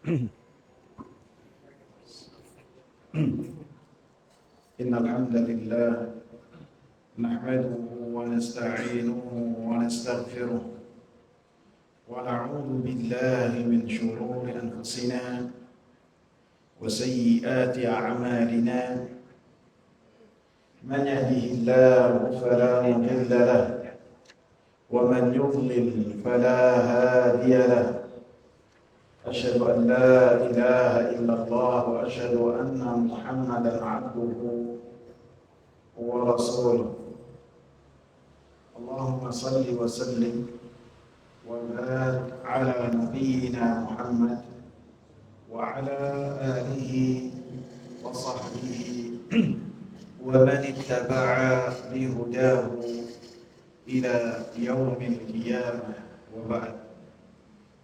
إن الحمد لله نحمده ونستعينه ونستغفره ونعوذ بالله من شرور أنفسنا وسيئات أعمالنا من يهده الله فلا مضل له ومن يضلل فلا هادي له أشهد أن لا إله إلا الله وأشهد أن محمدا عبده ورسوله اللهم صل وسلم وبارك على نبينا محمد وعلى آله وصحبه ومن اتبع بهداه إلى يوم القيامة وبعد.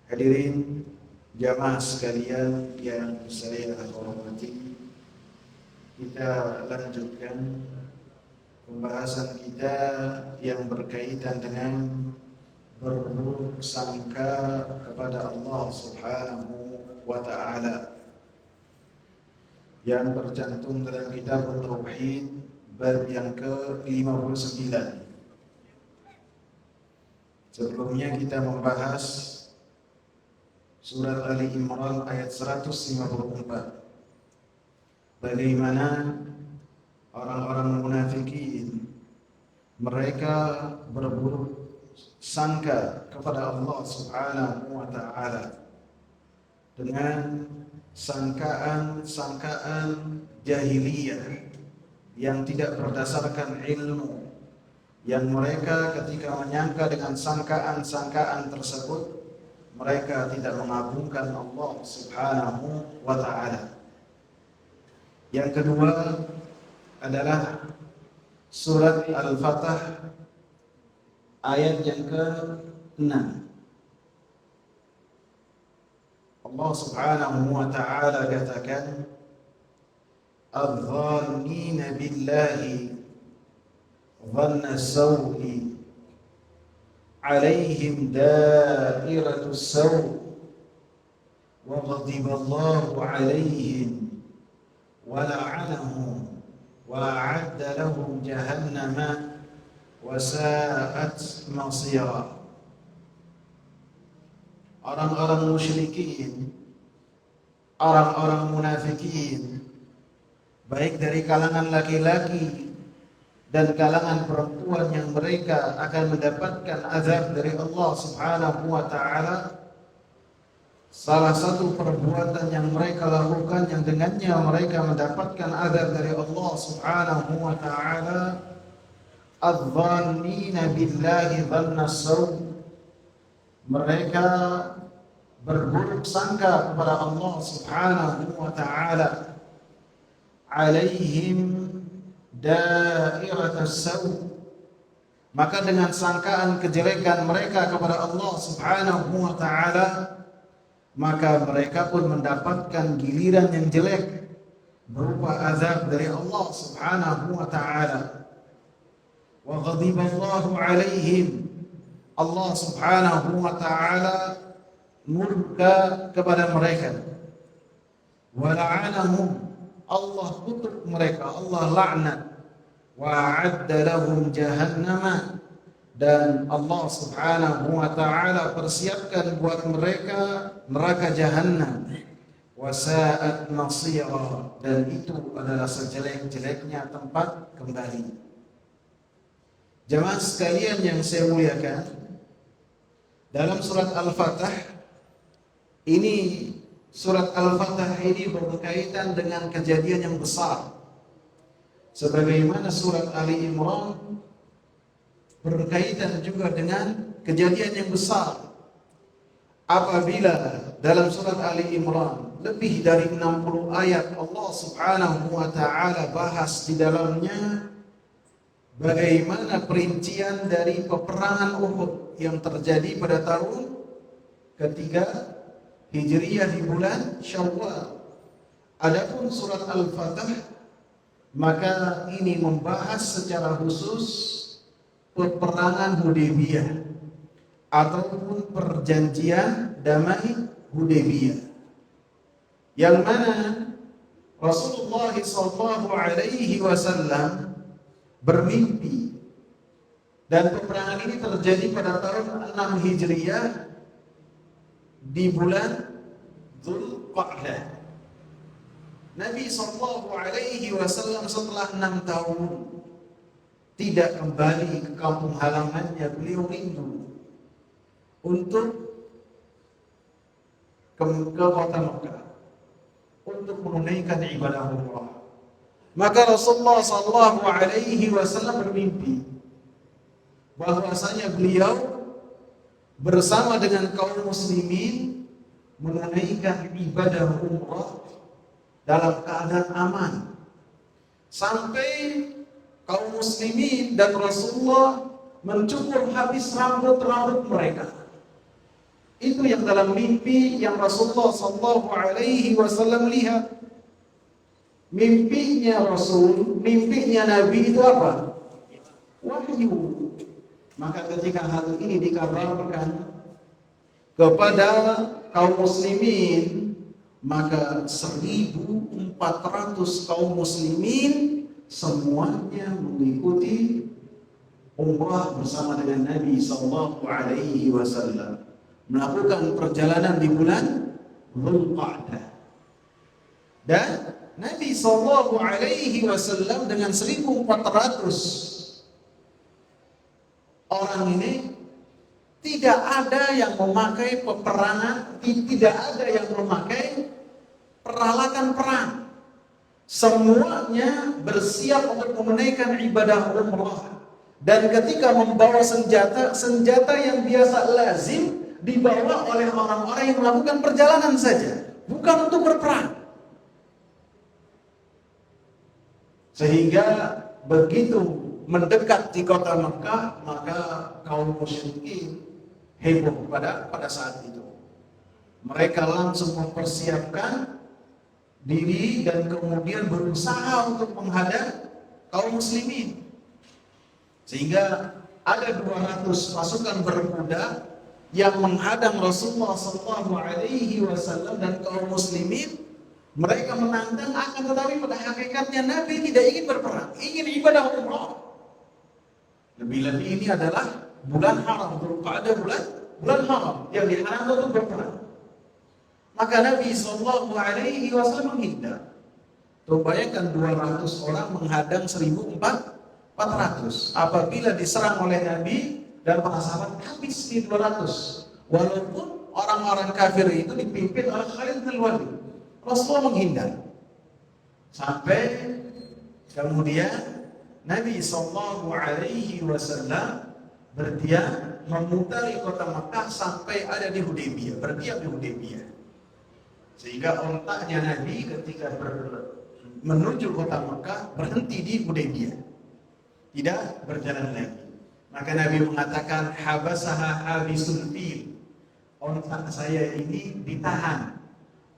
Hadirin jamaah sekalian yang saya hormati, kita lanjutkan pembahasan kita yang berkaitan dengan berburuk sangka kepada Allah Subhanahu wa Ta'ala yang tercantum dalam kitab Tauhid bab yang ke-59. Sebelumnya kita membahas surat Ali Imran ayat 154. Bagaimana orang-orang munafikin mereka berburuk sangka kepada Allah Subhanahu wa Ta'ala dengan sangkaan-sangkaan jahiliyah yang tidak berdasarkan ilmu, yang mereka ketika menyangka dengan sangkaan-sangkaan tersebut mereka tidak mengagungkan Allah Subhanahu wa Ta'ala. Yang kedua adalah surat Al-Fatah ayat yang ke-6. Allah Subhanahu wa Ta'ala katakan, "Adh-dhannina billahi dhanna as-saw'i alaihim dairatus saw' wa ghadiballahu alaihim wa la'anahum wa a'adda lahum jahannama wa sa'at masira." Orang-orang musyrikin, orang-orang munafikin, baik dari kalangan laki-laki dan kalangan perempuan yang mereka akan mendapatkan azab dari Allah Subhanahu wa Ta'ala, salah satu perbuatan yang mereka lakukan yang dengannya mereka mendapatkan azab dari Allah Subhanahu wa Ta'ala, adh-dhannina billahi dhanna as-saw'. Mereka berburuk sangka kepada Allah Subhanahu wa Ta'ala, alaihim dairatus saw'. Maka dengan sangkaan kejelekan mereka kepada Allah Subhanahu wa Ta'ala, maka mereka pun mendapatkan giliran yang jelek berupa azab dari Allah Subhanahu wa Ta'ala. Wa ghadiballahu alaihim, Allah Subhanahu wa Ta'ala murka kepada mereka. Wa la'anahum, Allah kutuk mereka, Allah laknat. Wa a'adda lahum jahannama, dan Allah Subhanahu wa Ta'ala persiapkan buat mereka neraka Jahannam. Wa sa'at masira, dan itu adalah sejelek-jeleknya tempat kembali. Jamaah sekalian yang saya muliakan, dalam surat Al-Fatah ini, surat Al-Fatah ini berkaitan dengan kejadian yang besar, sebagaimana surat Ali Imran berkaitan juga dengan kejadian yang besar. Apabila dalam surat Ali Imran lebih dari 60 ayat Allah Subhanahu wa Ta'ala bahas di dalamnya bagaimana perincian dari peperangan Uhud yang terjadi pada tahun ketiga Hijriyah di bulan Syawal. Adapun surat Al-Fatah, maka ini membahas secara khusus peperangan Hudaybiyah ataupun perjanjian damai Hudaybiyah. yang mana Rasulullah sallallahu alaihi wasallam bermimpi, dan peperangan ini terjadi pada tahun 6 Hijriah di bulan Dzulqa'dah. Nabi sallallahu alaihi wasallam setelah 6 tahun tidak kembali ke kampung halamannya, beliau rindu untuk ke kota Mekah untuk menunaikan ibadah umrah. Maka Rasulullah sallallahu alaihi wasallam bermimpi bahwasanya beliau bersama dengan kaum muslimin menunaikan ibadah umrah dalam keadaan aman, sampai kaum muslimin dan Rasulullah mencukur habis rambut-rambut mereka. Itu yang dalam mimpi yang Rasulullah sallallahu alaihi wasallam lihat. Mimpinya Rasul, mimpinya Nabi itu apa? Wahyu. Maka ketika hal ini dikabarkan kepada kaum muslimin, maka 1.400 kaum muslimin semuanya mengikuti umrah bersama dengan Nabi sallallahu alaihi wasallam, melakukan perjalanan di bulan Dzulqa'dah. Dan Nabi sallallahu alaihi wasallam dengan 1.400 orang ini tidak ada yang memakai peperangan, tidak ada yang memakai peralatan perang. Semuanya bersiap untuk menunaikan ibadah umrah. Dan ketika membawa senjata, senjata yang biasa lazim dibawa oleh orang-orang yang melakukan perjalanan saja, bukan untuk berperang. Sehingga begitu mendekat di kota Mekah, maka kaum musyrikin heboh pada saat itu. Mereka langsung mempersiapkan diri dan kemudian berusaha untuk menghadang kaum muslimin. Sehingga ada 200 pasukan berkuda yang menghadang Rasulullah sallallahu alaihi wasallam dan kaum muslimin. Mereka menantang, akan tetapi pada hakikatnya Nabi tidak ingin berperang, ingin ibadah umrah. Lebih-lebih ini adalah bulan haram, Dzulqa'dah, bulan haram yang diharamkan untuk berperang. Maka Nabi sallallahu alaihi wasallam menghindar. Tuh bayangkan 200 orang menghadang 1.400. Apabila diserang oleh Nabi dan para sahabat, habis di 200. Walaupun orang-orang kafir itu dipimpin oleh Khalid bin Walid, Rasulullah menghindar. Sampai kemudian Nabi sallallahu alaihi wasallam berdiam memutari kota Makkah sampai ada di Hudaybiyah, berdiam di Hudaybiyah. Sehingga ontaknya Nabi ketika menuju kota Makkah berhenti di Hudaybiyah, tidak berjalan lagi. Maka Nabi mengatakan, habasaha habisul fil, ontak saya ini ditahan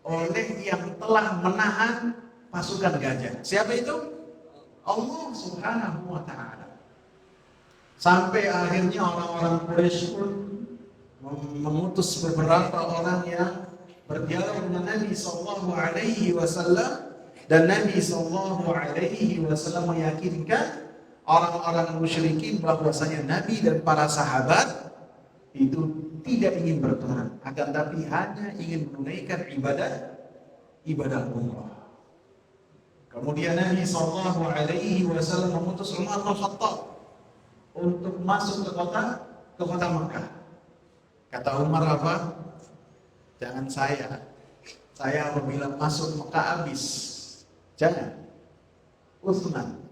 oleh yang telah menahan pasukan gajah. Siapa itu? Allah Subhanahu wa ta'ala. Sampai akhirnya orang-orang Quraisy pun mengutus beberapa orang yang berdialog dengan Nabi sallallahu alaihi wasallam, dan Nabi sallallahu alaihi wasallam meyakinkan orang-orang musyrikin bahwasanya Nabi dan para sahabat itu tidak ingin berperang, akan tapi hanya ingin menunaikan ibadah umrah. Kemudian Nabi sallallahu alaihi wasallam mengutus Umar bin Khattab untuk masuk ke kota Makkah. Kata Umar apa? Jangan saya apabila masuk Makkah habis. Jangan. Utsman.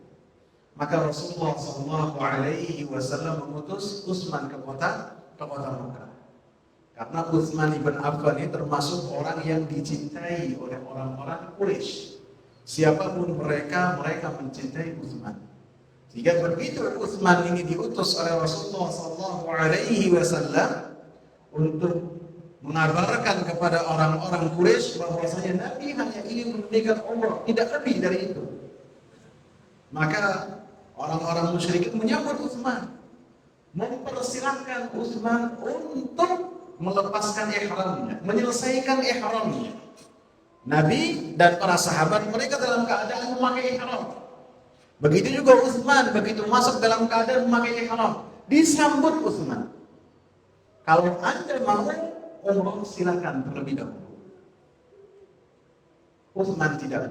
Maka Rasulullah sallallahu alaihi wasallam mengutus Utsman ke kota Makkah. Karena Utsman ibn Affan ini termasuk orang yang dicintai oleh orang-orang Quraisy. Siapapun mereka mencintai Utsman. Sehingga begitu Utsman ini diutus oleh Rasulullah sallallahu alaihi wasallam untuk mengabarkan kepada orang-orang Quraisy bahwasanya Nabi hanya ingin menunaikan umrah, tidak lebih dari itu. Maka orang-orang musyrikin menyambut Utsman, mempersilahkan Utsman untuk melepaskan ihramnya, menyelesaikan ihramnya. Nabi dan para sahabat mereka dalam keadaan memakai ihram. Begitu juga Utsman, begitu masuk dalam keadaan memakai ihram, disambut Utsman. Kalau Anda mau umroh silakan terlebih dahulu. Utsman tidak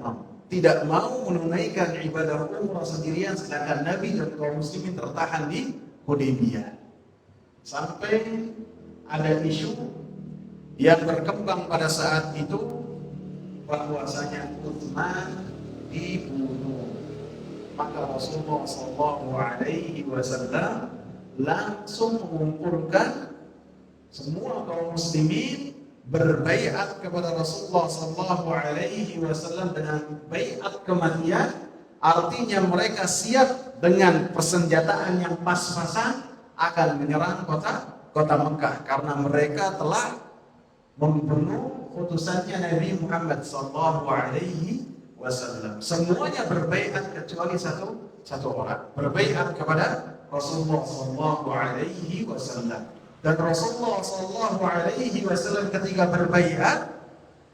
mau menunaikan ibadah umroh sendirian, sedangkan Nabi dan kaum muslimin tertahan di Hudaybiyah. Sampai ada isu yang berkembang pada saat itu bahwasanya Utsman dibunuh. Maka Rasulullah SAW langsung mengumpulkan semua kaum muslimin berbaiat kepada Rasulullah SAW dengan baiat kematian. Artinya mereka siap dengan persenjataan yang pas-pasan akan menyerang kota Mekah karena mereka telah membunuh utusannya Nabi Muhammad SAW. Semuanya berbaiat kecuali satu orang berbaiat kepada Rasulullah SAW. Dan Rasulullah SAW ketika berbaiat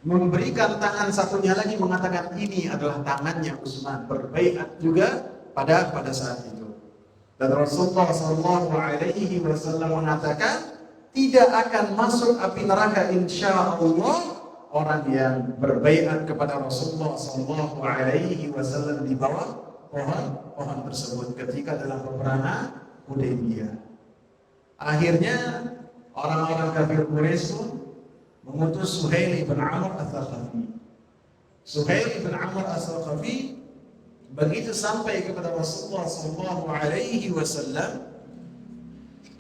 memberikan tangan satunya lagi, mengatakan ini adalah tangannya Utsman, berbaiat juga pada saat itu. Dan Rasulullah SAW mengatakan tidak akan masuk api neraka insyaallah orang yang berbaiat kepada Rasulullah SAW di bawah pohon tersebut ketika dalam peperangan Hudaybiyah. Akhirnya orang-orang kafir Quraisy pun mengutus Suhail bin Amr Ats-Tsaqafi. Suhail bin Amr Ats-Tsaqafi begitu sampai kepada Rasulullah SAW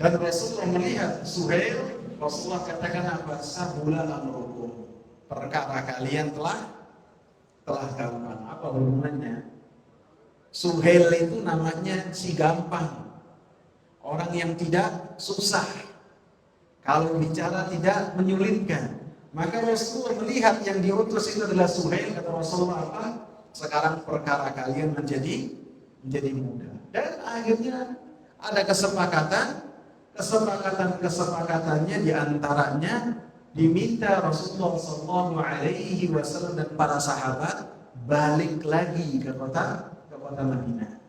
dan Rasulullah melihat Suhail, Rasulullah katakan apa? Sabulan amrukum, perkara kalian telah gampang. Apa hubungannya? Suhail itu namanya si gampang, orang yang tidak susah, kalau bicara tidak menyulitkan. Maka Rasulullah melihat yang diutus itu adalah Suhail, kata Rasulullah apa? Sekarang perkara kalian menjadi mudah. Dan akhirnya ada kesepakatannya diantaranya diminta Rasulullah SAW dan para sahabat balik lagi ke kota Madinah,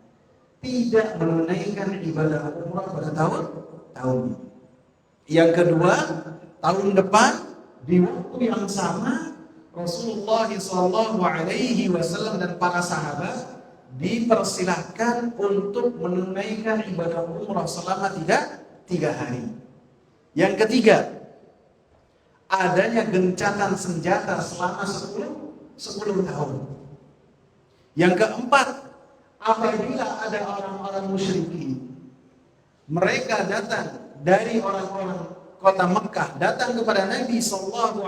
tidak menunaikan ibadah umrah pada tahun ini. Yang kedua, tahun depan di waktu yang sama Rasulullah SAW dan para sahabat dipersilahkan untuk menunaikan ibadah umrah selama 3 hari. Yang ketiga, adanya gencatan senjata selama 10 tahun. Yang keempat, apabila ada orang-orang musyrikin, mereka datang dari orang-orang kota Mekah, datang kepada Nabi SAW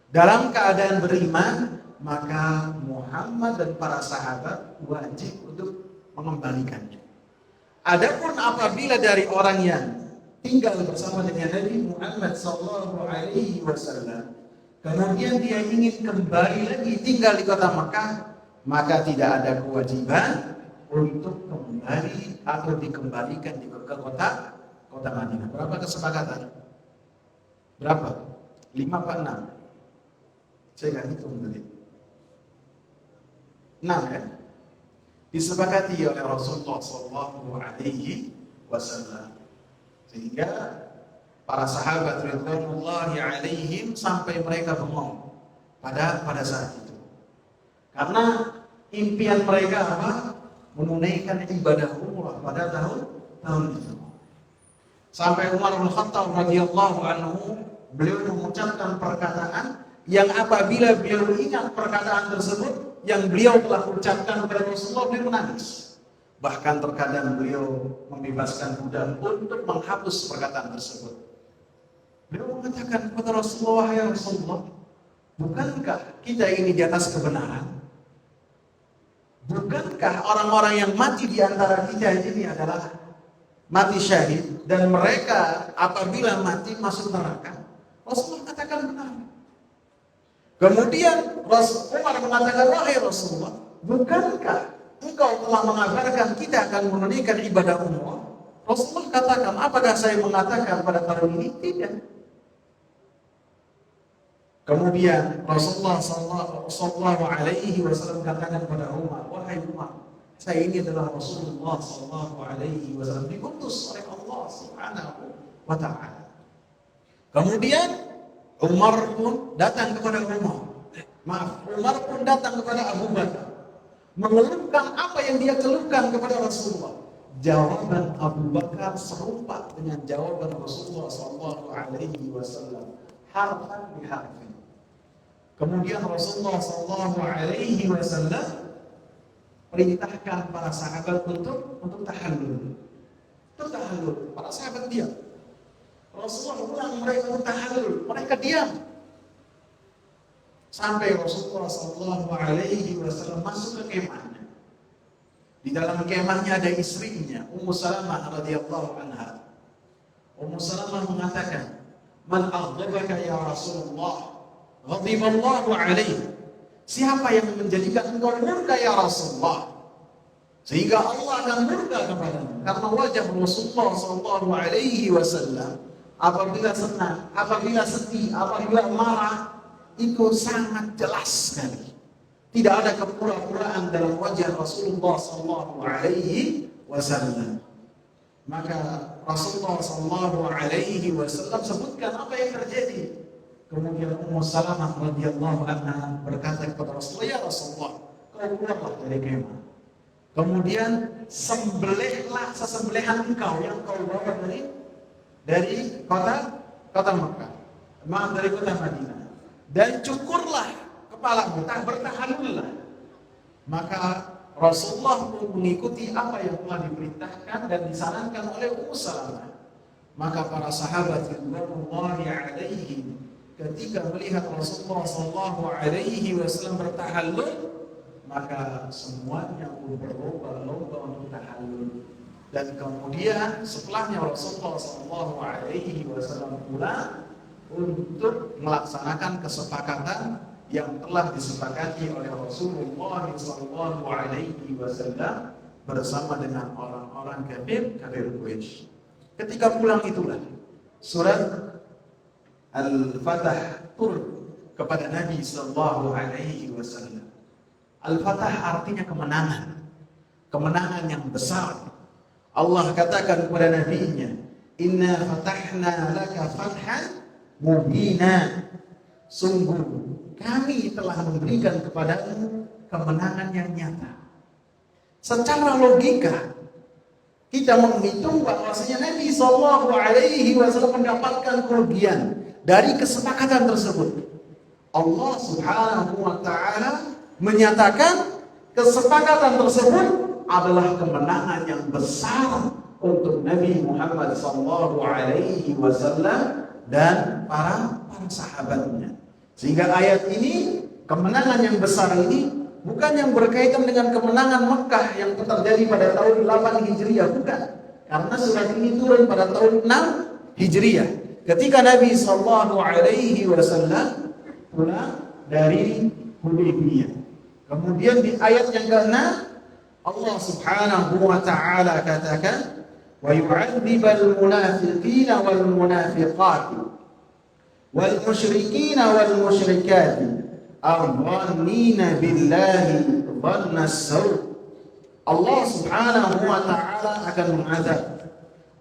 dalam keadaan beriman, maka Muhammad dan para sahabat wajib untuk mengembalikannya. Adapun apabila dari orang yang tinggal bersama dengan Nabi Muhammad SAW, kemudian dia ingin kembali lagi tinggal di kota Mekah, maka tidak ada kewajiban untuk kembali atau dikembalikan ke kota Madinah. Berapa kesepakatan? Berapa? 5 apa 6? Saya nggak hitung tadi. 6 ya? Disepakati oleh Rasulullah SAW. Sehingga para sahabat radhiyallahu alaihim sampai mereka bengong pada saat itu. Karena impian mereka apa? Menunaikan ibadah umrah pada tahun itu. Sampai Umar bin Khattab radhiyallahu anhu, beliau mengucapkan perkataan yang apabila beliau ingat perkataan tersebut yang beliau telah ucapkan kepada Rasulullah, beliau menangis. Bahkan terkadang beliau membebaskan budak untuk menghapus perkataan tersebut. Beliau mengatakan kepada Rasulullah, ya Rasulullah, bukankah kita ini di atas kebenaran? Bukankah orang-orang yang mati di antara kita ini adalah mati syahid, dan mereka apabila mati masuk neraka? Rasulullah katakan benar. Kemudian Umar mengatakan, wahai Rasulullah, bukankah engkau telah mengabarkan kita akan menunaikan ibadah umrah? Rasulullah katakan, apakah saya mengatakan pada tahun ini? Tidak. Kemudian Rasulullah sallallahu alaihi wasallam katakan kepada Umar, "Wahai Umar, saya ini adalah Rasulullah sallallahu alaihi wasallam, diutus oleh Allah Subhanahu wa taala." Kemudian Umar pun datang kepada Umar pun datang kepada Abu Bakar, mengeluhkan apa yang dia keluhkan kepada Rasulullah. Jawaban Abu Bakar serupa dengan jawaban Rasulullah sallallahu alaihi wasallam, harfan biharfin. Kemudian Rasulullah sallallahu alaihi wasallam perintahkan para sahabat untuk tahallul. Untuk tahallul, para sahabat diam. Rasulullah ulang mereka untuk tahallul, mereka diam. Sampai Rasulullah sallallahu alaihi wasallam masuk ke kemahnya. Di dalam kemahnya ada istrinya, Ummu Salamah radhiyallahu anha. Ummu Salamah mengatakan, "Man aghdabaka ya Rasulullah? Ghadiballahu alaihi." Siapa yang menjadikan engkau murka ya Rasulullah? Sehingga Allah akan murka kepadamu. Karena wajah Rasulullah sallallahu alaihi wasallam apabila senang, apabila sedih, apabila marah, itu sangat jelas sekali. Tidak ada kepura-puraan dalam wajah Rasulullah sallallahu alaihi wasallam. Maka Rasulullah sallallahu alaihi wasallam sebutkan apa yang terjadi. Kemudian Ummu Salamah radhiyallahu anha berkata kepada Rasulullah, "Ya Rasulullah, kau keluarlah dari kemah. Kemudian sembelihlah sesembelihan engkau yang kau bawa dari kota Mekah, dari kota Madinah, dan cukurlah kepalamu, bertahallullah." Maka Rasulullah pun mengikuti apa yang telah diperintahkan dan disarankan oleh Ummu Salamah. Maka para sahabat radhiyallahu alaihim ketika melihat Rasulullah sallallahu alaihi wasallam bertahallul, maka semuanya pun berlomba-lomba untuk tahallul. Dan kemudian setelahnya Rasulullah sallallahu alaihi wasallam pulang untuk melaksanakan kesepakatan yang telah disepakati oleh Rasulullah sallallahu alaihi wasallam bersama dengan orang-orang kafir Quraisy. Ketika pulang itulah surat Al-Fatah turun kepada Nabi sallallahu alaihi wasallam. Al-Fatah artinya kemenangan. Kemenangan yang besar. Allah katakan kepada nabinya, "Inna fatahna laka fathan mubina." Sungguh kami telah memberikan kepadamu kemenangan yang nyata. Secara logika kita menghitung bahwasanya Nabi sallallahu alaihi wasallam mendapatkan kerugian dari kesepakatan tersebut. Allah Subhanahu wa taala menyatakan kesepakatan tersebut adalah kemenangan yang besar untuk Nabi Muhammad sallallahu alaihi wasallam dan para sahabatnya. Sehingga ayat ini, kemenangan yang besar ini bukan yang berkaitan dengan kemenangan Mekah yang terjadi pada tahun 8 Hijriah, bukan. Karena surat ini turun pada tahun 6 Hijriah. Ketika Nabi sallallahu alaihi wasallam pulang dari Hudaybiyah. Kemudian di ayat yang ke-6 Allah Subhanahu wa taala katakan, "Wa yu'adzibal munafiqina wal munafiqati wal musyrikina wal musyrikati adh-dhannina billahi dhanna as-saw." Allah Subhanahu wa taala akan mengazab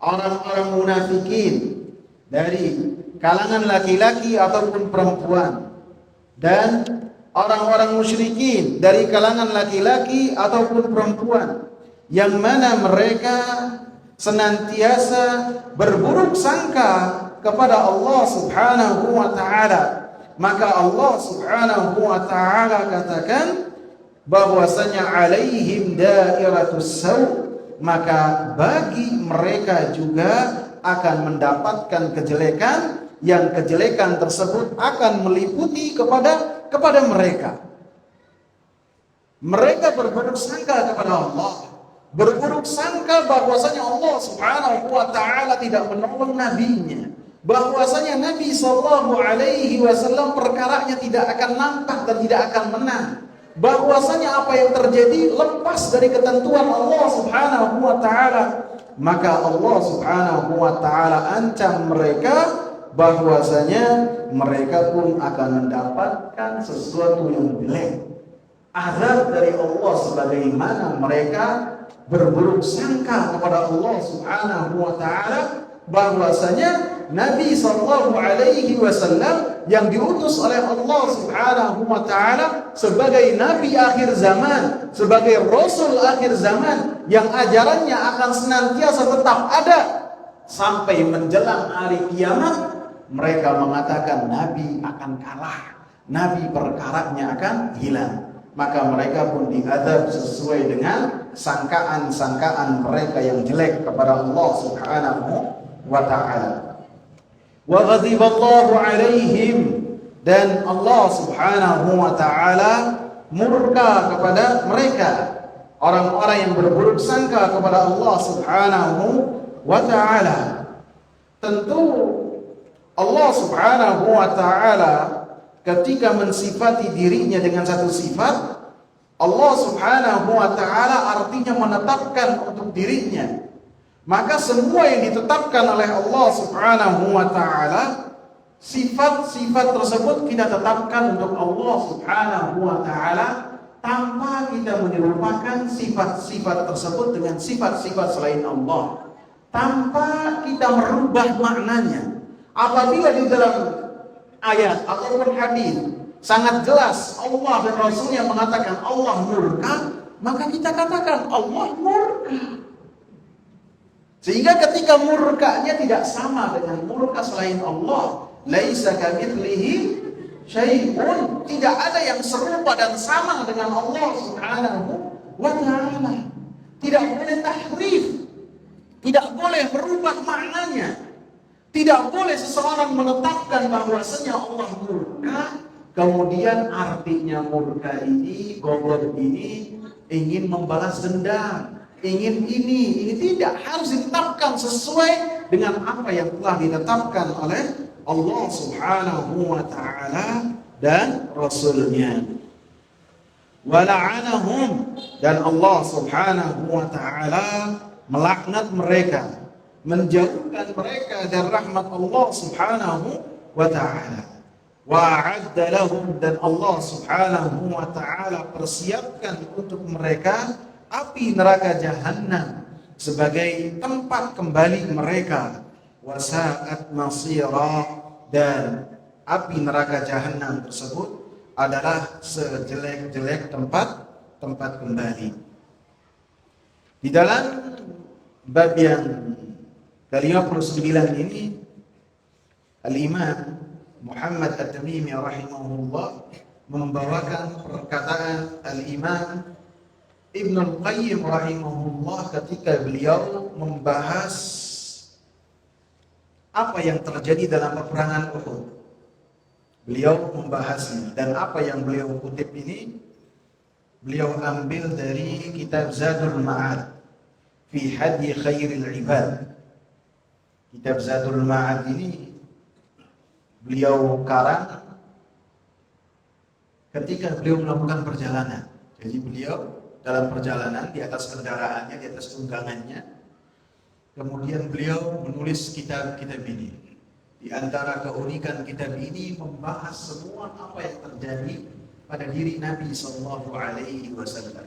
orang-orang munafikin dari kalangan laki-laki ataupun perempuan, dan orang-orang musyrikin dari kalangan laki-laki ataupun perempuan yang mana mereka senantiasa berburuk sangka kepada Allah Subhanahu wa taala. Maka Allah Subhanahu wa taala katakan bahwasanya alaihim dairatus saw, maka bagi mereka juga akan mendapatkan kejelekan, yang kejelekan tersebut akan meliputi kepada mereka. Mereka berburuk sangka kepada Allah, berburuk sangka bahwasanya Allah Subhanahu wa taala tidak menolong nabinya, bahwasanya Nabi sallallahu alaihi wasallam perkaranya tidak akan nampak dan tidak akan menang, bahwasanya apa yang terjadi lepas dari ketentuan Allah Subhanahu wa taala. Maka Allah Subhanahu wa taala ancam mereka bahwasanya mereka pun akan mendapatkan sesuatu yang jelek, azab dari Allah, sebagaimana mereka berburuk sangka kepada Allah Subhanahu wa taala bahwasanya Nabi sallallahu alaihi wasallam yang diutus oleh Allah Subhanahu wa taala sebagai nabi akhir zaman, sebagai rasul akhir zaman yang ajarannya akan senantiasa tetap ada sampai menjelang hari kiamat. Mereka mengatakan nabi akan kalah, nabi perkaranya akan hilang. Maka mereka pun diadab sesuai dengan sangkaan-sangkaan mereka yang jelek kepada Allah Subhanahu wa ta'ala. Wa ghadiballahu alaihim, dan Allah Subhanahu wa ta'ala murka kepada mereka, orang-orang yang berburuk sangka kepada Allah Subhanahu wa ta'ala. Tentu Allah Subhanahu wa ta'ala ketika mensifati dirinya dengan satu sifat, Allah Subhanahu wa ta'ala artinya menetapkan untuk dirinya. Maka semua yang ditetapkan oleh Allah Subhanahu wa ta'ala, sifat-sifat tersebut kita tetapkan untuk Allah Subhanahu wa ta'ala tanpa kita menyerupakan sifat-sifat tersebut dengan sifat-sifat selain Allah, tanpa kita merubah maknanya. Apabila di dalam ayat ataupun hadis sangat jelas Allah dan Rasulnya mengatakan Allah murka, maka kita katakan Allah murka. Sehingga ketika murkanya tidak sama dengan murka selain Allah, laisa kamitslihi syai'un, tidak ada yang serupa dan sama dengan Allah Subhanahu wa ta'ala. Tidak boleh tahrif, tidak boleh merubah maknanya. Tidak boleh seseorang menetapkan bahwasanya Allah murka, kemudian artinya murka ini, ghadab ini ingin membalas dendam, ingin ini tidak, harus ditetapkan sesuai dengan apa yang telah ditetapkan oleh Allah Subhanahu wa ta'ala dan Rasulnya. Wala'anahum, dan Allah Subhanahu wa ta'ala melaknat mereka, menjauhkan mereka dari rahmat Allah Subhanahu wa ta'ala. Wa'adda lahum, dan Allah Subhanahu wa ta'ala persiapkan untuk mereka api neraka Jahannam sebagai tempat kembali mereka. Wasa'at masira, dan api neraka Jahannam tersebut adalah sejelek-jelek tempat kembali. Di dalam bab yang ke-59 ini, Al-Imam Muhammad At-Tamimi rahimahullah membawakan perkataan Al-Imam Ibnu Al-Qayyim rahimahullah ketika beliau membahas apa yang terjadi dalam peperangan Uhud. Beliau membahasnya, dan apa yang beliau kutip ini beliau ambil dari kitab Zadul Ma'ad fi Hadi Khairil Ibad. Kitab Zadul Ma'ad ini beliau karang ketika beliau melakukan perjalanan. Jadi beliau dalam perjalanan di atas kendaraannya, di atas tunggangannya, kemudian beliau menulis kitab-kitab ini. Di antara keunikan kitab ini membahas semua apa yang terjadi pada diri Nabi sallallahu alaihi wasallam.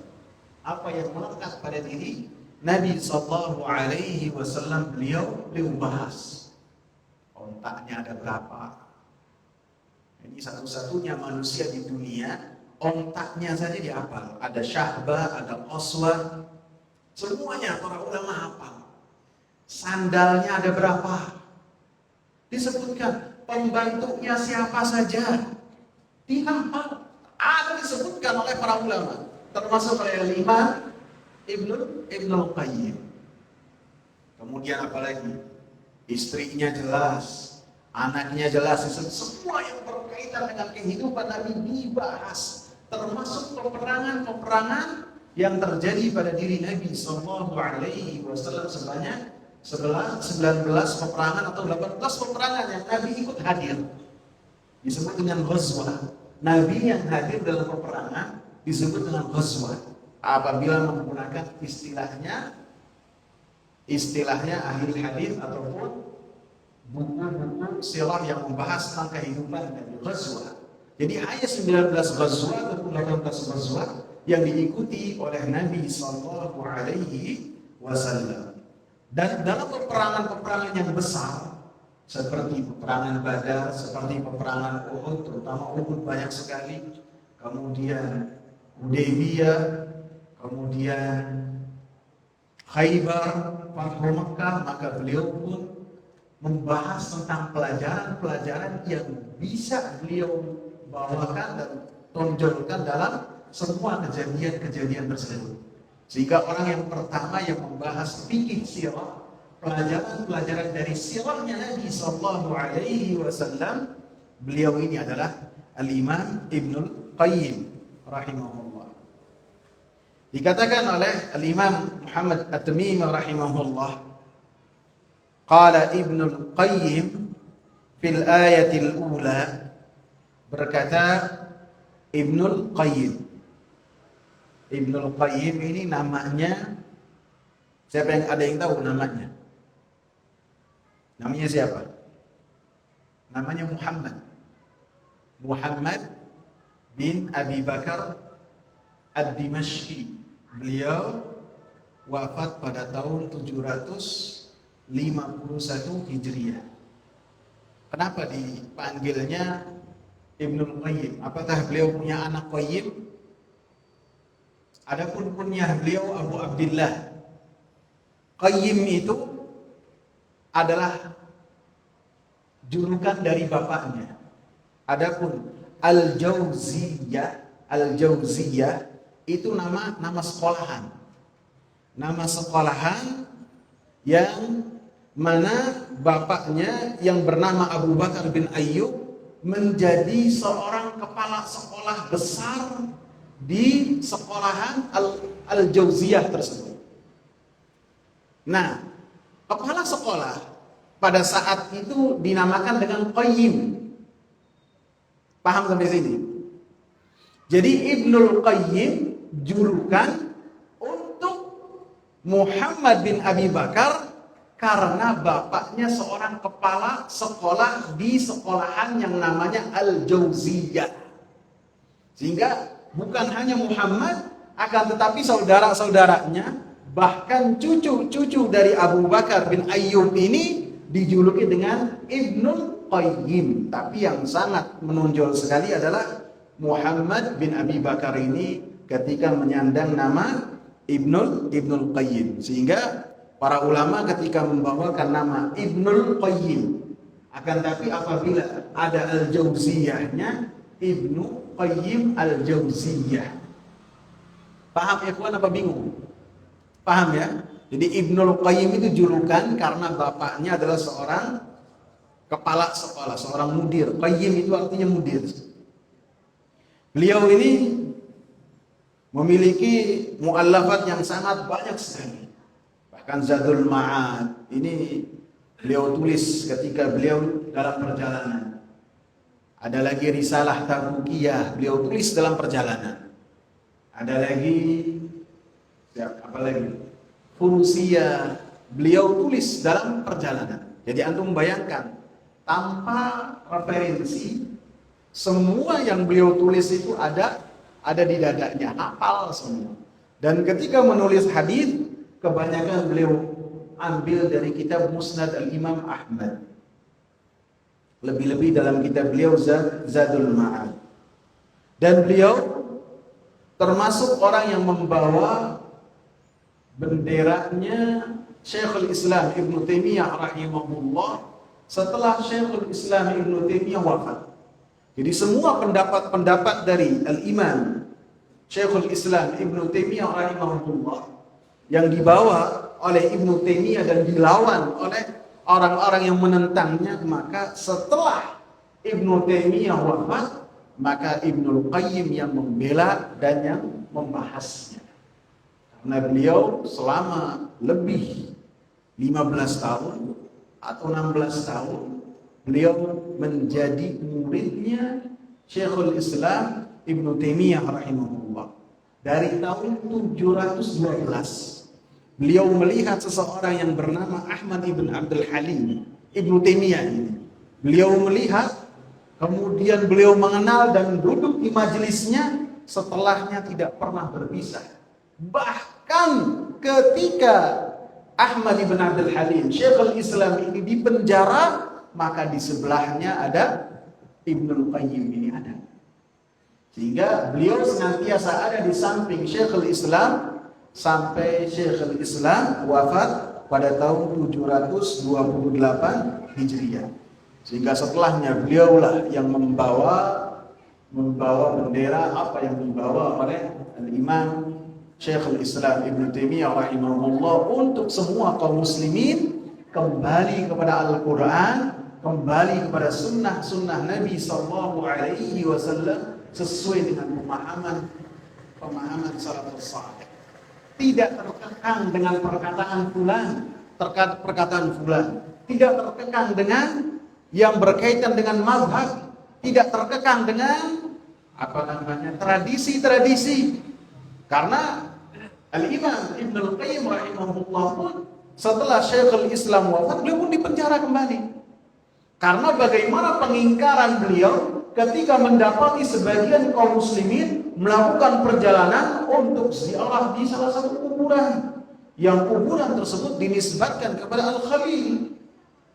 Apa yang melekat pada diri Nabi sallallahu alaihi wasallam, beliau bahas. Ontaknya ada berapa? Ini satu-satunya manusia di dunia ontaknya saja dihafal. Ada syahbah, ada qaswah. Semuanya para ulama hafal. Sandalnya ada berapa? Disebutkan. Pembantunya siapa saja dihafal. Ada disebutkan oleh para ulama, termasuk oleh Imam Ibnu Al-Qayyim. Kemudian apalagi? Istrinya jelas, anaknya jelas, semua yang berkaitan dengan kehidupan Nabi dibahas, termasuk peperangan-peperangan yang terjadi pada diri Nabi sallallahu alaihi wasallam sebanyak 19 peperangan atau 18 peperangan yang Nabi ikut hadir. Disebut dengan ghazwah. Nabi yang hadir dalam peperangan disebut dengan ghazwah. Apabila menggunakan istilahnya ahli hadis ataupun buku-buku sirah yang membahas tentang kehidupan Nabi Ghazwah. Jadi hanya 19 ghazwah atau 18 ghazwah yang diikuti oleh Nabi sallallahu alaihi wasallam. Dan dalam peperangan-peperangan yang besar seperti peperangan Badar, seperti peperangan Uhud, terutama Uhud banyak sekali, kemudian Hudaybiyah, kemudian Khaybar, Fathu Makkah, maka beliau pun membahas tentang pelajaran-pelajaran yang bisa beliau bawakan dan tonjolkan dalam semua kejadian-kejadian tersebut. Sehingga orang yang pertama yang membahas fikih sirah, pelajaran-pelajaran dari sirahnya Nabi sallallahu alaihi wasallam, beliau ini adalah Al-Imam Ibnul Qayyim rahimahullah. Dikatakan oleh Al-Imam Muhammad At-Tamimi rahimahullah, qala Ibnul Qayyim fil ayatil ula, berkata Ibnul Qayyim. Ibnul Qayyim ini namanya, siapa yang ada yang tahu namanya? Namanya siapa? Namanya Muhammad bin Abi Bakar Ad-Dimashqi. Beliau wafat pada tahun 751 Hijriah. Kenapa dipanggilnya Ibnul Qayyim? Apakah beliau punya anak Qayyim? Adapun kunyah beliau Abu Abdillah. Qayyim itu adalah julukan dari bapaknya. Adapun Al-Jauziyah itu nama sekolahan. Nama sekolahan yang mana bapaknya yang bernama Abu Bakar bin Ayyub menjadi seorang kepala sekolah besar di sekolahan Al-Jauziyah tersebut. Nah, kepala sekolah pada saat itu dinamakan dengan Qayyim. Paham sampai sini? Jadi Ibnul Qayyim julukan untuk Muhammad bin Abi Bakar karena bapaknya seorang kepala sekolah di sekolahan yang namanya Al-Jauziyah. Sehingga bukan hanya Muhammad, akan tetapi saudara-saudaranya, bahkan cucu-cucu dari Abu Bakar bin Ayyub ini dijuluki dengan Ibnul Qayyim. Tapi yang sangat menonjol sekali adalah Muhammad bin Abi Bakar ini ketika menyandang nama Ibnul Qayyim. Sehingga para ulama ketika membawakan nama Ibnul Qayyim, akan tapi apabila ada Al-Jauziyahnya, Ibnu Qayyim Al-Jauziyah. Paham ya kawan apa bingung? Paham ya? Jadi Ibnul Qayyim itu julukan karena bapaknya adalah seorang kepala sekolah, seorang mudir. Qayyim itu artinya mudir. Beliau ini memiliki muallafat yang sangat banyak sekali. Bahkan Zadul Ma'ad ini beliau tulis ketika beliau dalam perjalanan. Ada lagi Risalah Tabukiyah, beliau tulis dalam perjalanan. Ada lagi apa lagi? Furusiyah, beliau tulis dalam perjalanan. Jadi antum bayangkan, tanpa referensi, semua yang beliau tulis itu ada di dadanya, hafal semua. Dan ketika menulis hadis, kebanyakan beliau ambil dari kitab Musnad Al-Imam Ahmad. Lebih-lebih dalam kitab beliau Zadul Ma'ad. Dan beliau termasuk orang yang membawa benderanya Syekhul Islam Ibn Taimiyah rahimahullah setelah Syekhul Islam Ibn Taimiyah wafat. Jadi semua pendapat-pendapat dari Al-Imam Syekhul Islam Ibn Taimiyah rahimahullah yang dibawa oleh Ibn Taimiyah dan dilawan oleh orang-orang yang menentangnya, maka setelah Ibnu Taimiyah wafat, maka Ibnul Qayyim yang membela dan yang membahasnya. Karena beliau selama lebih 15 tahun atau 16 tahun beliau menjadi muridnya Syekhul Islam Ibnu Taimiyah rahimahullah. Dari tahun 712 beliau melihat seseorang yang bernama Ahmad ibn Abdul Halim Ibnu Taimiyah ini. Beliau melihat, kemudian beliau mengenal dan duduk di majelisnya, setelahnya tidak pernah berpisah. Bahkan ketika Ahmad ibn Abdul Halim, Syekhul Islam ini di penjara, maka di sebelahnya ada Ibnul Qayyim ini ada. Sehingga beliau senantiasa ada di samping Syekhul Islam sampai Syekhul Islam wafat pada tahun 728 Hijriah. Sehingga setelahnya beliaulah yang membawa bendera apa yang dibawa oleh Al-Imam Syekhul Islam Ibnu Taimiyah rahimahullah untuk semua kaum muslimin kembali kepada Al-Quran, kembali kepada sunnah Nabi sallallahu alaihi wasallam sesuai dengan pemahaman salafus saleh. Tidak terkekang dengan perkataan fulan, tidak terkekang dengan yang berkaitan dengan mazhab, tidak terkekang dengan tradisi-tradisi. Karena Al-Imam Ibnul Qayyim rahimahullah pun setelah Syekhul Islam wafat, beliau pun dipenjara kembali. Karena bagaimana pengingkaran beliau ketika mendapati sebagian kaum muslimin melakukan perjalanan untuk ziarah di salah satu kuburan, yang kuburan tersebut dinisbatkan kepada Al-Khalil.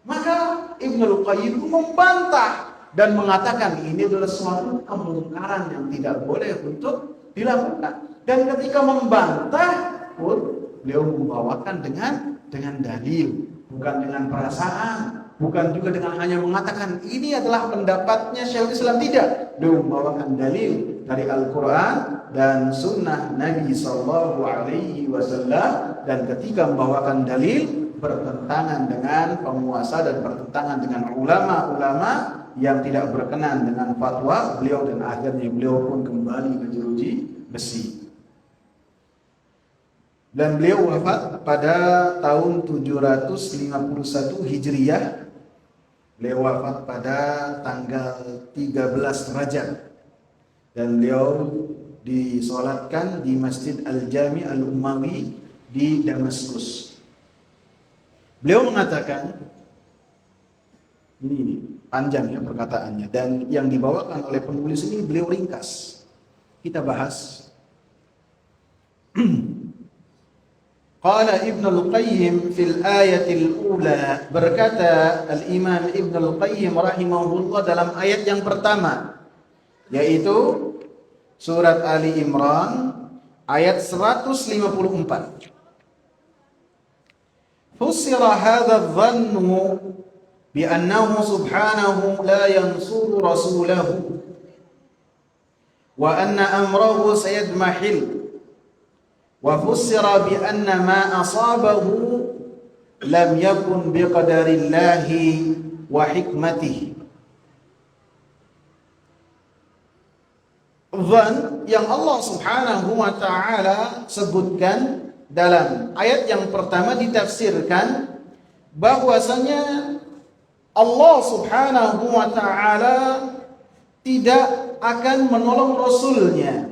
Maka Ibnul Qayyim membantah dan mengatakan ini adalah suatu kemungkaran yang tidak boleh untuk dilakukan. Dan ketika membantah pun beliau membawakan dengan dalil, bukan dengan perasaan, bukan juga dengan hanya mengatakan ini adalah pendapatnya Syekhul Islam, tidak. Beliau membawakan dalil dari Al-Quran dan sunnah Nabi sallallahu alaihi wasallam, dan ketika membawakan dalil bertentangan dengan penguasa dan bertentangan dengan ulama-ulama yang tidak berkenan dengan fatwa beliau, dan akhirnya beliau pun kembali ke jeruji besi. Dan beliau wafat pada tahun 751 Hijriah. Beliau wafat pada tanggal 13 Rajab. Dan beliau disolatkan di Masjid Al-Jami Al-Umawi di Damaskus. Beliau mengatakan, ini panjang ya perkataannya, dan yang dibawakan oleh penulis ini beliau ringkas. Kita bahas. Qala Ibnul Qayyim fil ayatil ula, berkata Al-Imam Ibnul Qayyim rahimahullah dalam ayat yang pertama, yaitu surat Ali Imran ayat 154. Fussira hadha adh-dhannu bi annahu subhanahu la yansuru rasulahu wa anna amrahu sayadmahil. Wa fussira bi anna ma asabahu lam yakun biqadarillahi wa hikmatihi. Dhan yang Allah subhanahu wa ta'ala sebutkan dalam ayat yang pertama ditafsirkan bahwasanya Allah subhanahu wa ta'ala tidak akan menolong Rasulnya,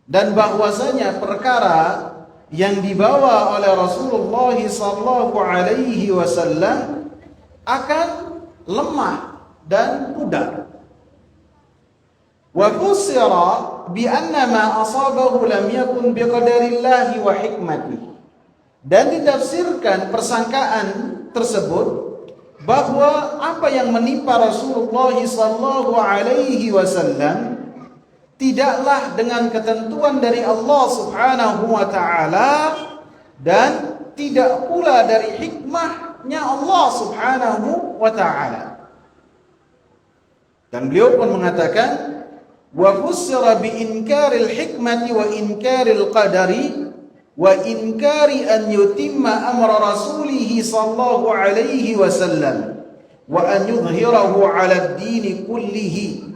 dan bahwasanya perkara yang dibawa oleh Rasulullah sallallahu alaihi wasallam akan lemah dan pudar. Wa fussira bi anna ma asabahu lam yakun biqadarillahi wa hikmatihi. Dan ditafsirkan persangkaan tersebut bahwa apa yang menimpa Rasulullah sallallahu alaihi wasallam tidaklah dengan ketentuan dari Allah subhanahu wa ta'ala, dan tidak pula dari hikmahnya Allah subhanahu wa ta'ala. Dan beliau pun mengatakan, wa fussira bi inkaril hikmati wa inkaril qadari wa inkari an yutimma amra rasulih sallallahu alaihi wasallam wa an yudhhirahu ala ad-din kullihi.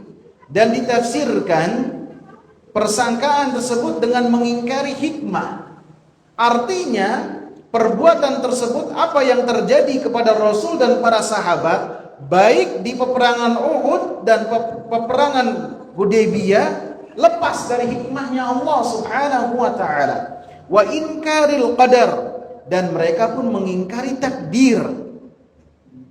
Dan ditafsirkan persangkaan tersebut dengan mengingkari hikmah. Artinya perbuatan tersebut, apa yang terjadi kepada Rasul dan para sahabat, baik di peperangan Uhud dan peperangan Hudaybiyah, lepas dari hikmahnya Allah subhanahu wa ta'ala. Wa inkaril qadar, dan mereka pun mengingkari takdir,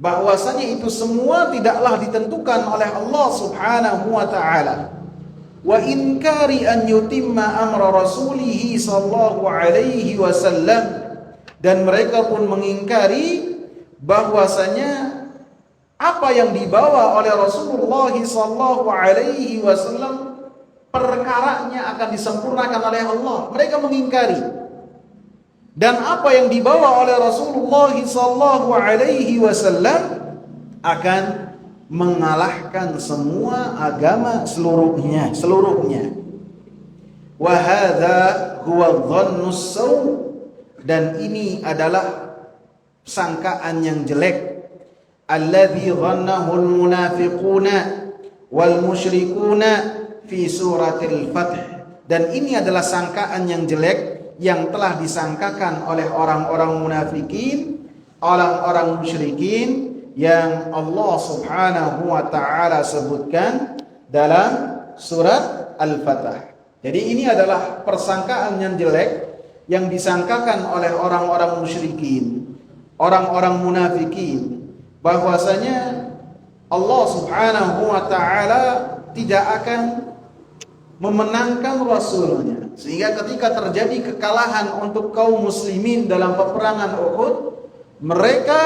bahwasanya itu semua tidaklah ditentukan oleh Allah Subhanahu wa taala. Wa inkari an yutimma amra rasulih sallallahu alaihi wasallam, dan mereka pun mengingkari bahwasanya apa yang dibawa oleh Rasulullah sallallahu alaihi wasallam perkaranya akan disempurnakan oleh Allah. Mereka mengingkari. Dan apa yang dibawa oleh Rasulullah sallallahu alaihi wasallam akan mengalahkan semua agama seluruhnya. Wa hadza huwa dhannus saw, dan ini adalah sangkaan yang jelek. Alladzi dhannahu al-munafiquna wal musyrikuna fi suratil Fath. Dan ini adalah sangkaan yang jelek yang telah disangkakan oleh orang-orang munafikin, orang-orang musyrikin yang Allah Subhanahu wa taala sebutkan dalam surat Al-Fatah. Jadi ini adalah persangkaan yang jelek yang disangkakan oleh orang-orang musyrikin, orang-orang munafikin, bahwasanya Allah Subhanahu wa taala tidak akan memenangkan Rasulnya, sehingga ketika terjadi kekalahan untuk kaum muslimin dalam peperangan Uhud, mereka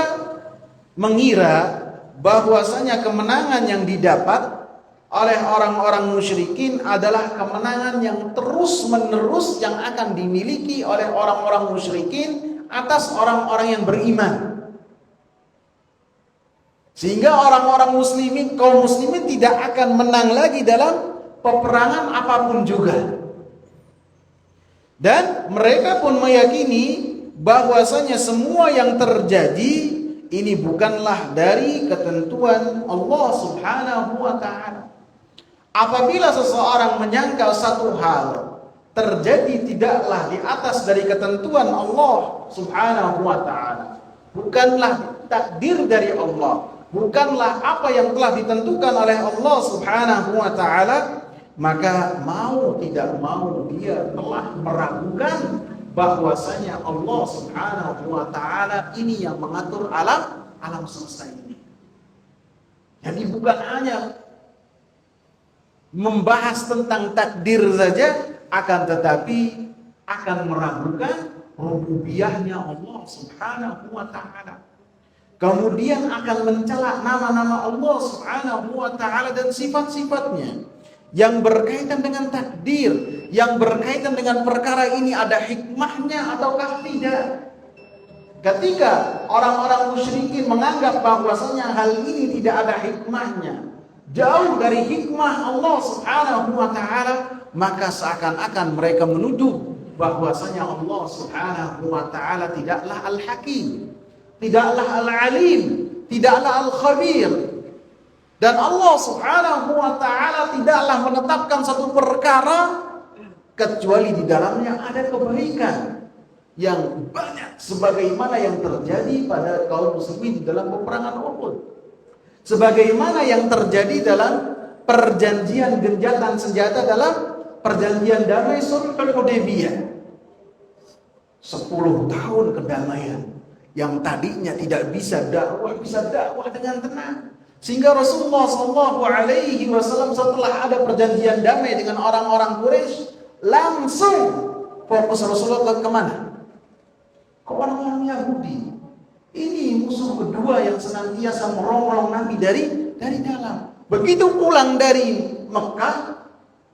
mengira bahwasanya kemenangan yang didapat oleh orang-orang musyrikin adalah kemenangan yang terus-menerus yang akan dimiliki oleh orang-orang musyrikin atas orang-orang yang beriman. Sehingga orang-orang muslimin, kaum muslimin tidak akan menang lagi dalam peperangan apapun juga. Dan mereka pun meyakini bahwasanya semua yang terjadi ini bukanlah dari ketentuan Allah Subhanahu wa taala. Apabila seseorang menyangka satu hal terjadi tidaklah di atas dari ketentuan Allah Subhanahu wa taala, bukanlah takdir dari Allah, bukanlah apa yang telah ditentukan oleh Allah Subhanahu wa taala, maka mau tidak mau dia telah meragukan bahwasanya Allah Subhanahu wa taala ini yang mengatur alam semesta ini. Jadi bukan hanya membahas tentang takdir saja, akan tetapi akan meragukan rububiyahnya Allah Subhanahu wa taala. Kemudian akan mencela nama-nama Allah Subhanahu wa taala dan sifat-sifatnya yang berkaitan dengan takdir, yang berkaitan dengan perkara ini ada hikmahnya ataukah tidak. Ketika orang-orang musyrikin menganggap bahwasanya hal ini tidak ada hikmahnya, jauh dari hikmah Allah Subhanahu wa taala, maka seakan-akan mereka menuduh bahwasanya Allah Subhanahu wa taala tidaklah Al-Hakim, tidaklah Al-Alim, tidaklah Al-Khabir. Dan Allah Subhanahu wa taala tidaklah menetapkan satu perkara kecuali di dalamnya ada kebaikan yang banyak, sebagaimana yang terjadi pada kaum muslimin dalam peperangan Uhud, sebagaimana yang terjadi dalam perjanjian gencatan senjata dalam perjanjian damai Sulhul Hudaybiyah. 10 tahun kedamaian yang tadinya tidak bisa dakwah dengan tenang. Sehingga Rasulullah sallallahu alaihi wasallam setelah ada perjanjian damai dengan orang-orang Quraisy, langsung fokus Rasulullah ke mana? Ke orang-orang Yahudi. Ini musuh kedua yang senantiasa merongrong Nabi dari dalam. Begitu pulang dari Mekah,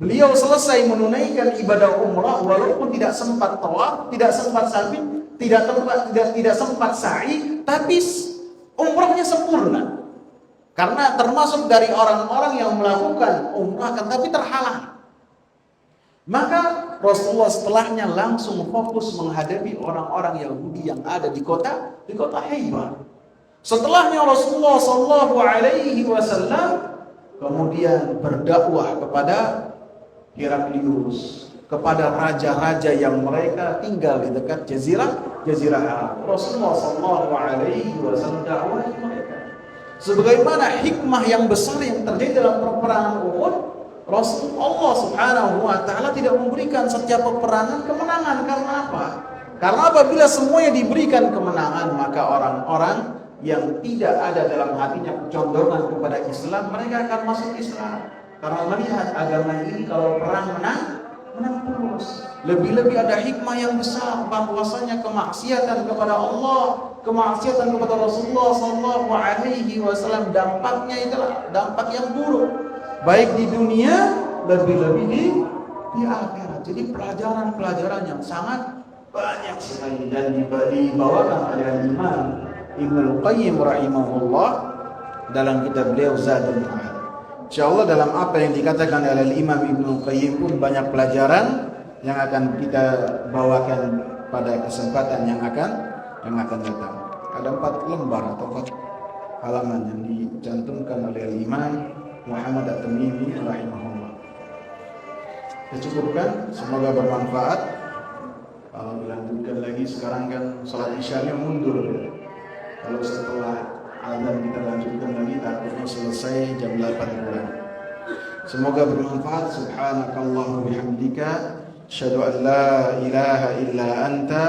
beliau selesai menunaikan ibadah umrah, walaupun tidak sempat tawaf, tidak sempat sabit, tidak sempat sa'i, tapi umrahnya sempurna. Karena termasuk dari orang-orang yang melakukan umrah tapi terhalang. Maka Rasulullah setelahnya langsung fokus menghadapi orang-orang Yahudi yang ada di kota Khaybar. Setelahnya Rasulullah sallallahu alaihi wasallam kemudian berdakwah kepada Heraklius, kepada raja-raja yang mereka tinggal di dekat jazirah Arab. Rasulullah sallallahu alaihi wasallam dakwah mereka. Sebagaimana hikmah yang besar yang terjadi dalam peperangan Uhud, Rasulullah Subhanahu wa taala tidak memberikan setiap peperangan kemenangan. Karena apa? Karena apabila semuanya diberikan kemenangan, maka orang-orang yang tidak ada dalam hatinya kecondongan kepada Islam, mereka akan masuk Islam. Karena melihat agama ini kalau perang menang terus. Lebih-lebih ada hikmah yang besar bahwasanya kemaksiatan kepada Allah, kemaksiatan kepada Rasulullah sallallahu alaihi wasallam dampaknya itulah dampak yang buruk, baik di dunia lebih-lebih di akhirat. Jadi pelajaran-pelajaran yang sangat banyak sekali dan dibawakan oleh Imam Ibnu Qayyim rahimahullah dalam kitab beliau Zadul Ma'ad. Insyaallah dalam apa yang dikatakan oleh Imam Ibnu Qayyim pun banyak pelajaran yang akan kita bawakan pada kesempatan yang akan datang. Ada 4 lembar atau 4 halaman yang dicantumkan oleh Imam Muhammad At-Tamimi rahimahullah. Kita cukupkan, semoga bermanfaat. Lanjutkan lagi, sekarang kan salat Isya-nya mundur. Kalau setelah azan kita lanjutkan lagi, takutnya selesai jam 8 kurang. Semoga bermanfaat. Subhanakallahumma bihamdika asyhadu an la ilaha illa anta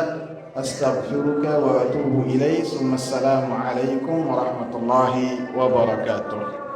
astaghfiruka wa atubu ilaik. Assalamu alaikum warahmatullahi wabarakatuh.